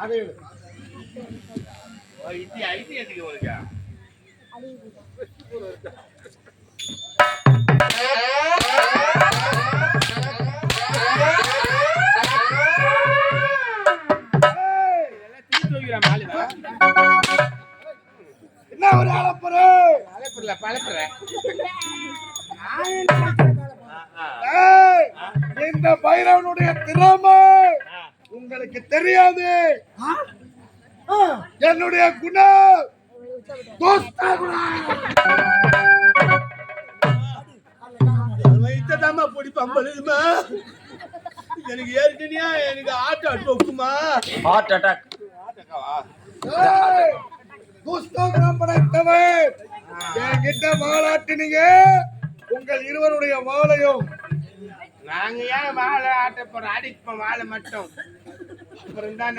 அதை இட்டி ஐடி எதுக்கு உங்களுக்கு என்ன ஒரு அலப்புற பழப்புற இந்த பைரவனுடைய திறமை உங்களுக்கு தெரியாது. என்னுடைய குணம் வைத்ததாமா பொடி பம்பளுமா எனக்கு ஏற்கனவே எனக்கு ஹார்ட் அட்டாக் இருக்குமா ஹார்ட் அட்டாக் படைத்தவன் என்கிட்ட வாழாட்டினீங்க. உங்கள் இருவருடைய வாழையும் நாங்க ஏன் வாழை ஆட்ட போறோம் அடிப்போம் வாழை மட்டும் அப்புறம் தான்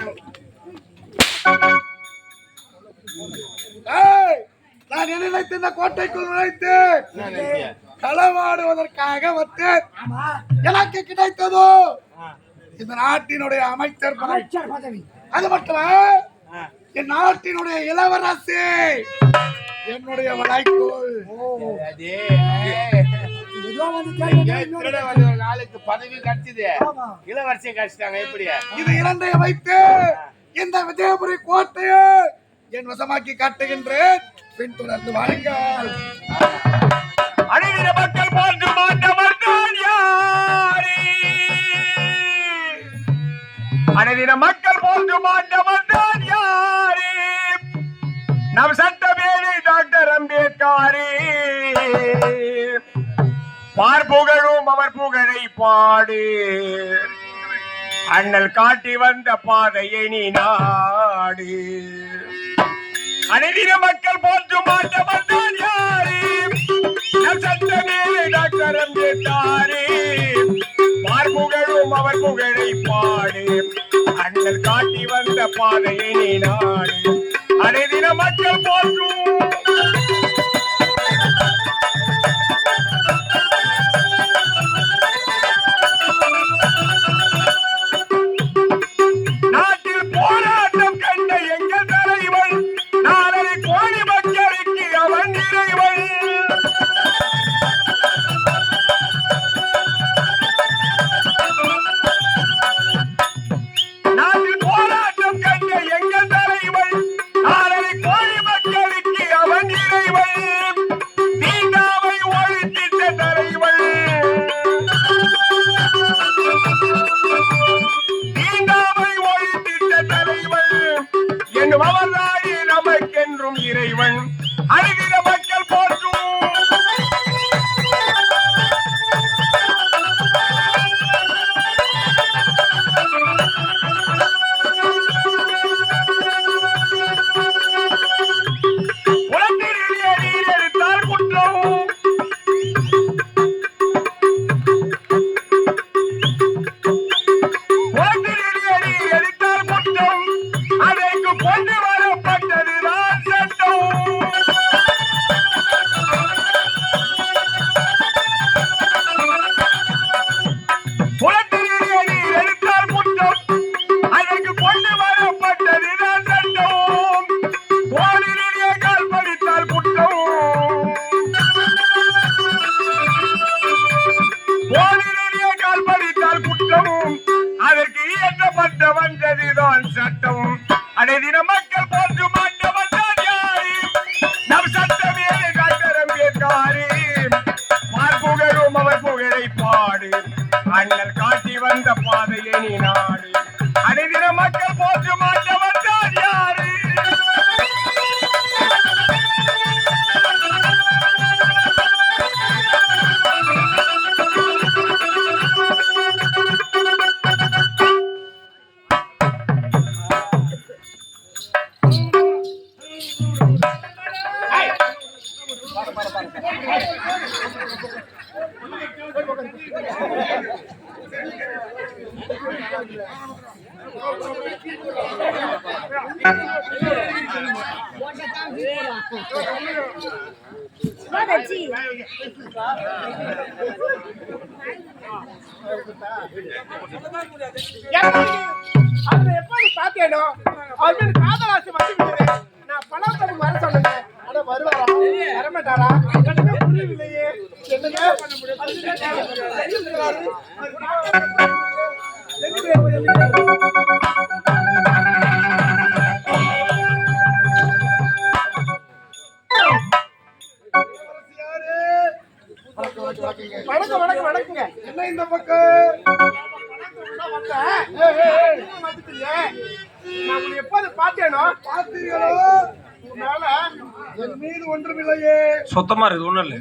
நான் நினைத்து இந்த கோட்டைக்குள் நுழைத்து களவாடுவதற்காக வந்தேன். எனக்கு கிடைத்ததோ இந்த நாட்டினுடைய அமைச்சர் பதவி. அது மட்டுமா என் நாட்டினுடைய இளவரசி என்னுடைய வளைக்கோள். நாளுக்கு பதவி கிடைச்சது இளவரசியை கிடைச்சிட்டாங்க. எப்படி இது இரண்டைய வைத்து இந்த விஜயபுரி கோட்டையை என் வசமாக்கி காட்டுகின்றேன். பின்தொடர்ந்து வாருங்கள். அனைவர மக்கள் போன்று மாட்டவர்கள் யாரே அனைவர மக்கள் போன்று மாட்டவர்கள் யாரே நம் சட்டமேதை டாக்டர் அம்பேத்கரே பார்ப்புகழும் அவர் புகழை பாடு அண்ணல் காட்டி வந்த பாதையை நீ நாடு அனைவர மக்கள் போன்று மாட்டவர்கள் யாரே நம் சட்டமேதை டாக்டர் அம்பேத்கரே பார்ப்புகழும் அவர் புகழை பாடு அண்ணல் காட்டி வந்த பாதையை நீ நாடு அனைவர மக்கள் போற்றும் இறைவன் அழகிற மக்கள் போற்றும் சட்டம் அனைதின மக்கள் போன்று மாட்டவர்கள் யாரு நம் சட்டமே டாக்டர் அம்பேத்கரே பார்ப்புகழும் அவர் புகழை பாடு அண்ணல் காட்டி வந்த பாதையை நீ நாடு அனைதின மக்கள் போன்று மாட்டவர்கள் யாரு எப்படி பாத்தேனோ அவர் காதலாசி வந்து நான் பணம் தரக்கு வர சொன்னேன். ஆனா வருவாரா வரமாட்டாரா கண்டிப்பா புரியவில்லையே. என்னங்க பண்ண வணக்கம் வணக்கம் வணக்கங்க. என்ன இந்த பக்கம் நான் உங்களை எப்போது பார்த்தேனோ பார்த்தீங்களோ? உங்களால என் மீது ஒன்றுமில்லையே. சுத்தமா இருக்கு, ஒண்ணும் இல்ல.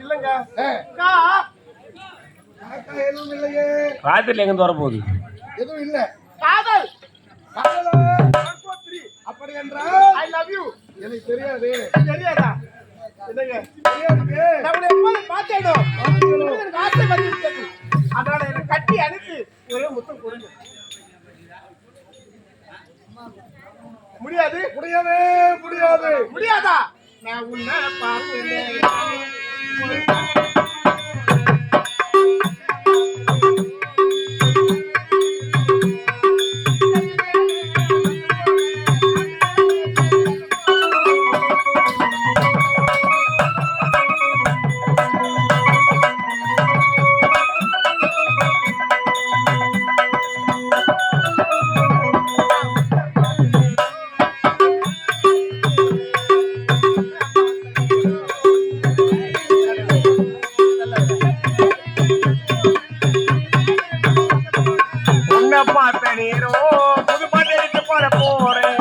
இல்லங்க காக்கா எதுவும் இல்லையே. ராத்திரில எங்க வர போகுது? எதுவும் இல்ல. காதல் காதலா? 1 4 3 அப்படி என்றால் ஐ லவ் யூ எனக்கு தெரியாது. தெரியாதா? என்னங்க தெரியாது. நான் உங்களை எப்போது பார்த்தேனோ எனக்கு ஆசை வந்துவிட்டது. அதனால என்னை கட்டி அனுப்பி ஒரே முத்தம் கொடுங்க. முடியாது முடியவே முடியாது. முடியாதா? நான் உன்னை பார்க்கிறேன். உன்னை பார்த்த நேரோ புது பாட்டு எடுத்து பாட போறேன்.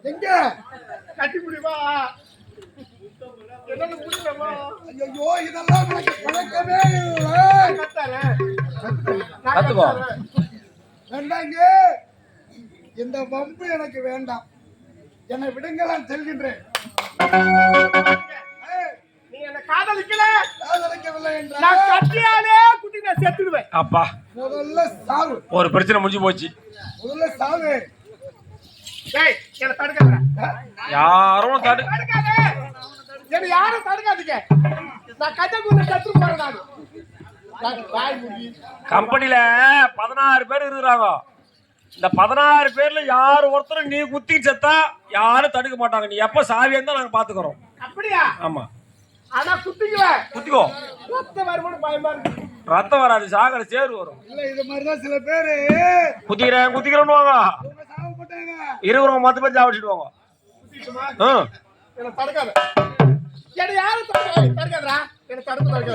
எங்க? கட்டி முடிவா என்ன முடியலமா? ஐயோ, இதெல்லாம் எனக்கு பழக்கமே இல்லை. கத்தாரே கத்துக்கோ. வேண்டாங்க. இந்த வம்பு எனக்கு வேண்டாம். என்னை விடுங்க, நான் செல்கின்றேன். நீ என்ன காதலிக்கல காதலிக்கவில்லை என்றால் நான் கட்டியாலே குட்டி நான் செத்துடுவேன். அப்பா, முதல்ல சாவு. ஒரு பிரச்சனை முடிஞ்சு போச்சு. முதல்ல சாவு. டேய் என்ன தடுக்காத. யாரும் தடு தடுக்காத. என்ன யாரும் தடுக்காதீங்க. நான் கட்டக்குள்ள செத்து போறேன் நான். வாய் மூடி. கம்பெனில 16 பேர் இருக்கிறாங்க. இந்த 16 பேர்ல யார் ஒருத்தரும் நீ குத்தி செத்தா யாரும் தடுக்க மாட்டாங்க. நீ எப்ப சாவியா இருந்தா நாங்க பாத்துக்கிறோம். அப்படியா? ஆமா, ஆனா குத்திக்குவ. குத்திக்கோ. ரத்த வருமானம் பயமா இருக்கு. ரத்தம் வராது, சாகர சேரு வரும். இல்ல, இது மாதிரிதான் சில பேரு குத்திக்கிறேன் குத்திக்கிறேன்னு வாங்க. அவங்க சாவு போட்டாங்க. இருக்கிறவங்க 10 பேர் சாவிச்சுடுவாங்க. குத்திக்குமா? ம், என்ன தடுக்காத. என்ன யாரும் தடுக்காதடா. என்ன தடுக்காத.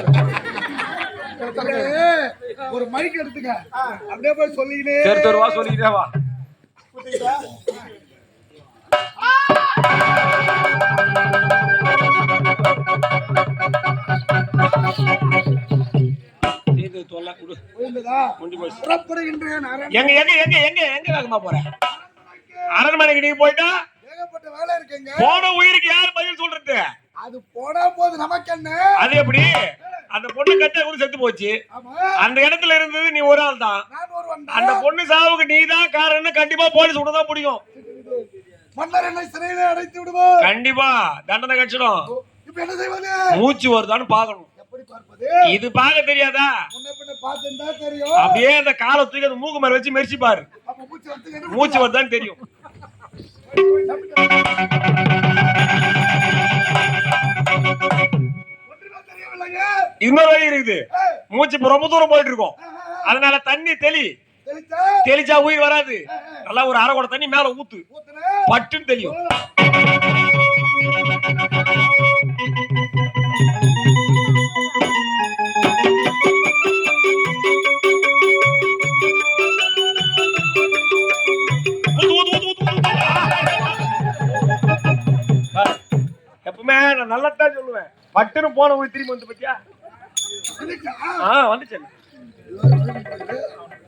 என்ன தடுக்காத. ஒரு மைக் எடுத்துக்க. அப்படியே போய் சொல்லிக்கிட்டே தெரு தெருவா சொல்லிக்கிட்டே வா. குத்திக்கிட்டா? இது தொல்லை குடு. புரிந்ததா? முடிஞ்சு போச்சு. புறப்படுகின்றேன். எங்க எங்க எங்க எங்க எங்க வேகமா போற? அரண்மனைக்கு நீ போயிட்டா ஏகப்பட்ட வேலை இருக்குங்க. போன உயிருக்கு யார் பதில் சொல்றது? அது போனா போது நமக்கு என்ன? அது எப்படி? அந்த பொண்ணு கட்ட கூட செத்து போச்சு. ஆமா, அந்த இடத்துல இருந்தது நீ ஒரு ஆள் தான். நான் ஒருவன் தான். அந்த பொண்ணு சாவுக்கு நீ தான் காரணம். கண்டிப்பா போலீஸ் விடதான் முடியும். மன்னர் என்னை சிறையிலே அடைத்து விடுவோம். கண்டிப்பா தண்டனை கட்சிடும். இப்ப என்ன செய்வது? மூச்சு வருதான்னு பாக்கணும். எப்படி பார்ப்பது? இது பார்க்க தெரியாதா? முன்ன பின்ன பார்த்துட்டா தெரியும். அப்படியே அந்த காலை தூக்கி அந்த மூக்கு மேல வச்சு மெரிச்சு பாரு. அப்ப மூச்சு வந்து மூச்சு வருதான்னு தெரியும். ஒன்றுமே தெரியவில்லைங்க. இன்னொரு வழி இருக்குது. மூச்சு இப்ப ரொம்ப தூரம் போயிட்டு இருக்கோம். அதனால தண்ணி தெளி. தெளிச்சா உயிர் வராது. நல்லா ஒரு அரை குடம் தண்ணி மேல ஊத்து, ஊத்துன பட்டுன்னு தெரியும். எப்பவுமே நான் நல்லதான் சொல்லுவேன். பட்டுன்னு போன உயிர் திரும்பி வந்து பத்தியா வந்துச்சு.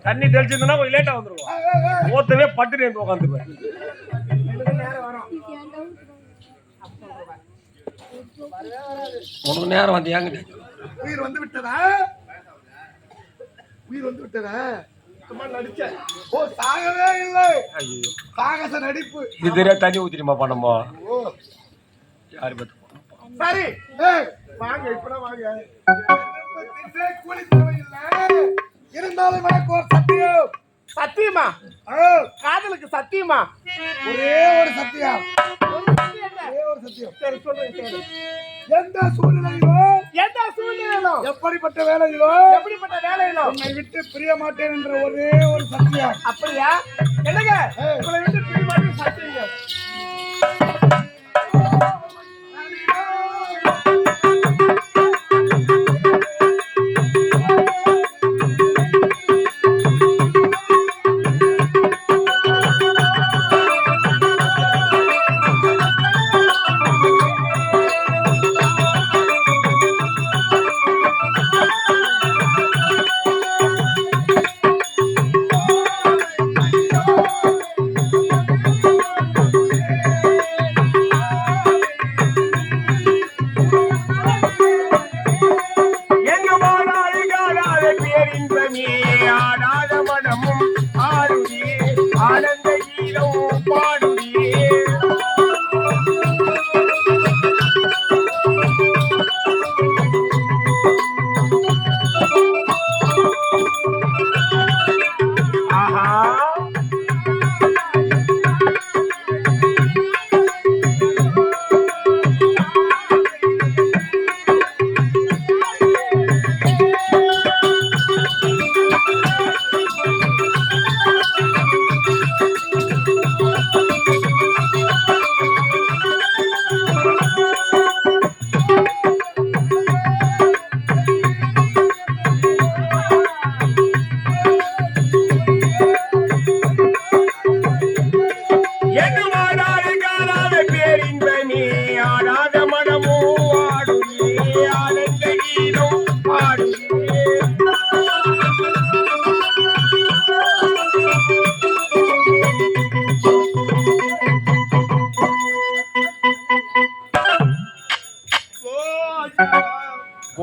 தண்ணி தெளிச்சிருந்தா கொஞ்சம் லேட்டா வந்துருவோம். ஓத்தவே பட்டுன்னு வந்து உட்காந்துருப்பேன். உனக்கு நேரம் வந்து ஏங்க உயிர் வந்து விட்டதா? உயிர் வந்து விட்டதா? நடிச்சேன். ஓ, சாகவே இல்லை. ஐயோ, சாகச நடிப்பு. இது தெரியா தண்ணி ஊத்திடுமா பண்ணமோ? யாரு பத்து சரி வாங்க, இப்பதான் வாங்க. கூலி தேவையில்லை, இருந்தாலும் எனக்கு ஒரு சத்தியம். சத்தியமா? காதலுக்கு சத்தியமா? ஒரே ஒரு சத்தியம். ஒரே ஒரு சத்தியம். சரி சொல்றேன். சரி, எந்த சூழ்நிலையிலும் எப்படிப்பட்ட வேலையிலும் உன்னை விட்டு பிரிய மாட்டேன் என்ற ஒரே ஒரு சத்தியம். அப்படியா? என்னங்க உங்களை விட்டு பிரிய மாட்டேன் சத்தியங்க.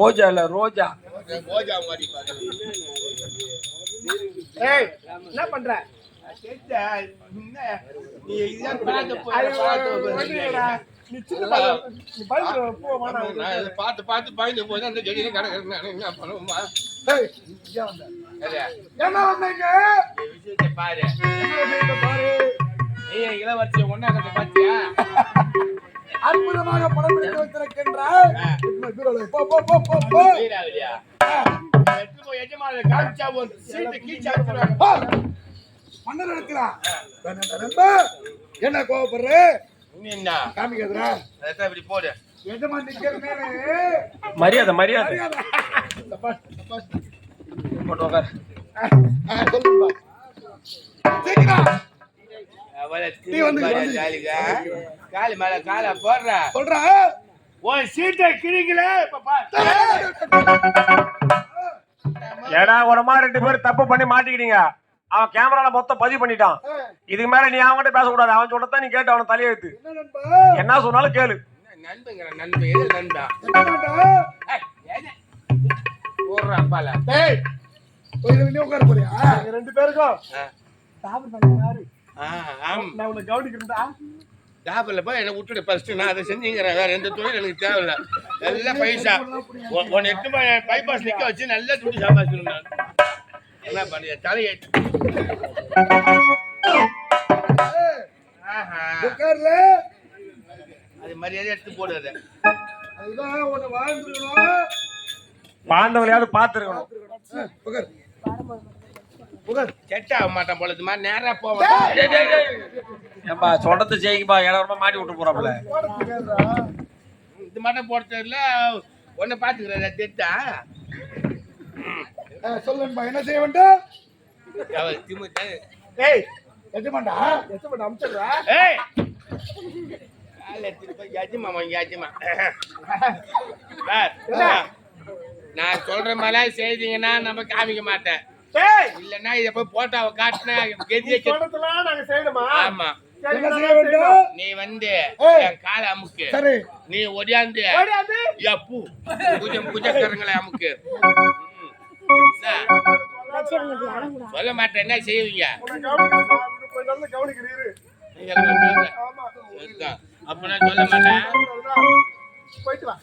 ரோஜா இல்ல ரோஜா. என்ன பண்ற? பார்த்து பார்த்து பயந்து போய் அந்த செடியில கிடக்குறேன். என்ன பண்ணுவோமா? என்ன வந்தீங்க? விஷயத்தை பாரு. இளவரசி ஒன்னா கட்ட பாத்தியா? அற்புதமாக படம் பிடித்து வைத்திருக்கின்ற மன்னர் எடுக்கிறான். என்ன கோவப்படுற? காமிக்கிறா இப்படி போடு. எஜமான் நிக்கிற மரியாதை மரியாதை போட்டு உட்கார். சொல்லுங்க காலி மேல கால போடுற சொல்ற உன் சீட்டை கிழிக்கல. ஏடா உடமா 2 பேரும் தப்பு பண்ணி மாட்டிக்கிட்டீங்க. அவன் கேமரால மொத்தம் பதிவு பண்ணிட்டான். இதுக்கு மேல நீ அவன்கிட்ட பேசக்கூடாது. அவன் சொல்லத்தான் நீ கேட்டு அவனை தலையெழுத்து. என்ன சொன்னாலும் கேளு. நண்பங்கிற நண்பன் எது நண்பா போடுற அப்பால உட்கார போறியா? 2 பேருக்கும் நான் உன்னை கவனிக்கிறேன்டா. டாபில் போய் என்னை விட்டுட்டு ஃபர்ஸ்ட் நான் அதை செஞ்சுங்கிறேன். வேற எந்த தொழில் எனக்கு தேவையில்லை. நல்ல பைசா உன்னை எட்டு பைபாஸ் நிற்க வச்சு நல்லா துணி சம்பாதிச்சிடும். நான் என்ன பண்ண தலையை அது மரியாதை எடுத்து போடுறது. வாழ்ந்தவளையாவது பார்த்துருக்கணும். செட் ஆக மாட்டான் போலதுமா நேரா போவேன் ஏன்பா சொல்றது ஜெயிக்குப்பா ஏன்னா மாட்டி விட்டு போறாப்புல போட தெரியாதா? இது மட்டும் போட்டதுல ஒன்ன பாத்துக்கிறதா தெட்டா சொல்லுன்பா என்ன செய்ய வேண்டும் ஏய் எஜமாண்டா எத்தனை அமிச்சிடுறா? ஏய் காலை எடுத்துட்டு போய் யாச்சிமாமா யாச்சிமா நான் சொல்ற மாதிரி செய்தீங்கன்னா நம்ம காமிக்க மாட்டேன் ஏய் இல்லன்னா இத போய் போட்டோவை காட்டினா கெதியே சொல்றதெல்லாம் நாங்க செய்யணுமா? ஆமா சரி, என்ன நாங்க செய்ய வேண்டும்? நீ வந்து ஏய். என் காலை அமுக்கு சரி நீ ஒடியாந்து ஓடியாந்து. பூ புஜக்கரங்களை அமுக்கு சொல்ல மாட்டேன் என்ன செய்வீங்க உன்னை கவனிக்கிறேன். உன்னை போய் நல்லா கவனிக்கிறேன் இரு. நீங்க எல்லாம் சொல்லுங்க. ஆமா. சரிதான். அப்ப நான் சொல்ல மாட்டேன் போயிட்டு வா.